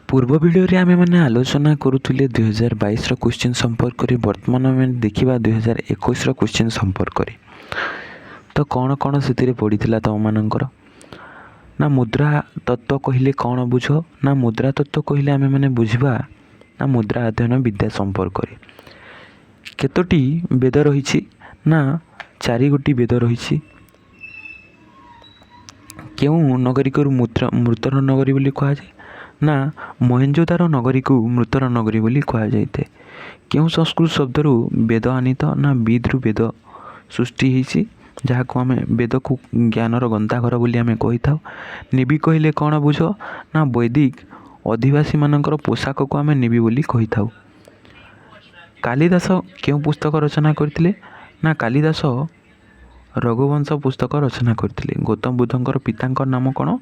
पूर्व वीडियो रे आमे माने आलोचना करुथिले 2022 रो क्वेश्चन संपर्क रे वर्तमान में देखिबा 2021 रो क्वेश्चन संपर्क रे। तो कौन कौन से पड़ीथिला तुम मानकर ना मुद्रा तत्व कहले कौन बुझ ना मुद्रा तत्व कहले आमे माने बुझिबा ना मुद्रा अध्ययन विद्या संपर्क रे। केतोटी वेद रहिछि ना 4 गोटी वेद रहिछि। केउं नगरी को मृतर नगरी बोली कहा जाए ना महेंजोदारो नगरी को मृतर नगरी बोली कहा जाए। केउं संस्कृत शब्द रु वेद आनीत ना विद रु वेद सृष्टि होइछि जहाँ को आम वेद को ज्ञानर गंताघर बोली आम कही था। निबी कहले कौन बुझ ना वैदिक अधिवासी मानकर पोशाक को आम निबी बोली कही था। कालिदास केउं पुस्तक रचना करथिले ना कालिदास रघुवंश पुस्तक रचना करथिले। गौतम बुद्धंकर पितांकर नाम कौन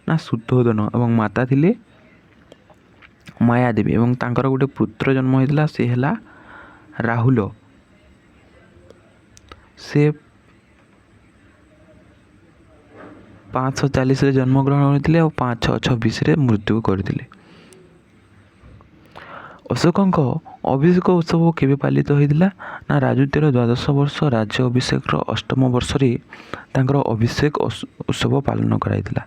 ना शुद्धोदन एवं माता थिले मायादेवी एवं तांकर गोटे पुत्र जन्म होइतिला से हला राहुल। से 540 रे जन्म ग्रहण करथिले और 5626 रे मृत्यु करथिले। अशोकंक अभिषेक उत्सव केबे पालित होइतिला ना राजूतिर 12 वर्ष राज्य अभिषेक 8म वर्ष रे तांकर अभिषेक उत्सव पालन कराइतिला।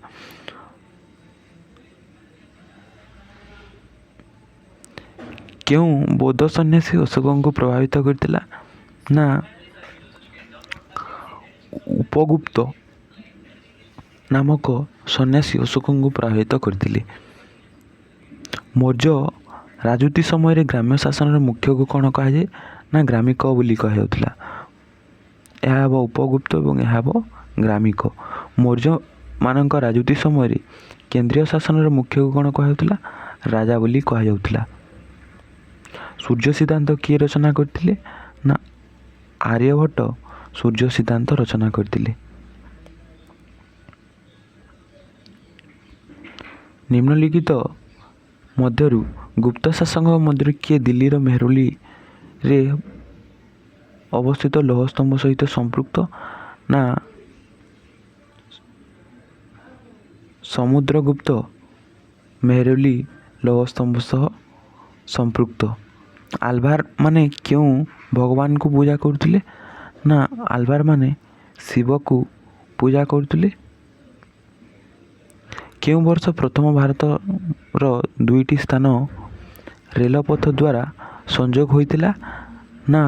क्यों बौद्ध सन्यासी अशोक को प्रभावित करतिला ना उपगुप्त नामक सन्यासी अशोक को प्रभावित करतिले। मौर्य राजूति समय ग्राम्य शासन मुख्य को कौन कहा जाए ना ग्रामिक बोली कहला। यह हम उपगुप्त और यह हम ग्रामिक। मौर्य मानक राजूति समय केंद्रीय शासन मुख्य को कौन कहला राजा बोली कहुला। सूर्य सिद्धांत किए रचना करथिले ना आर्यभट्ट सूर्य सिद्धांत रचना करथिले। निम्नलिखित मध्यरु गुप्त शासक मध्य किए दिल्ली मेहरौली रे अवस्थित लौह स्तंभ सहित संपृक्त ना समुद्रगुप्त मेहरौली लौह स्तंभ सह संपृक्त। आल्बार माने क्यों भगवान को पूजा करथिले ना आल्बार माने शिव को पूजा करथिले। क्यों वर्ष प्रथम भारत रो 2टी स्थान रेलपथ द्वारा संजोग होइतिला ना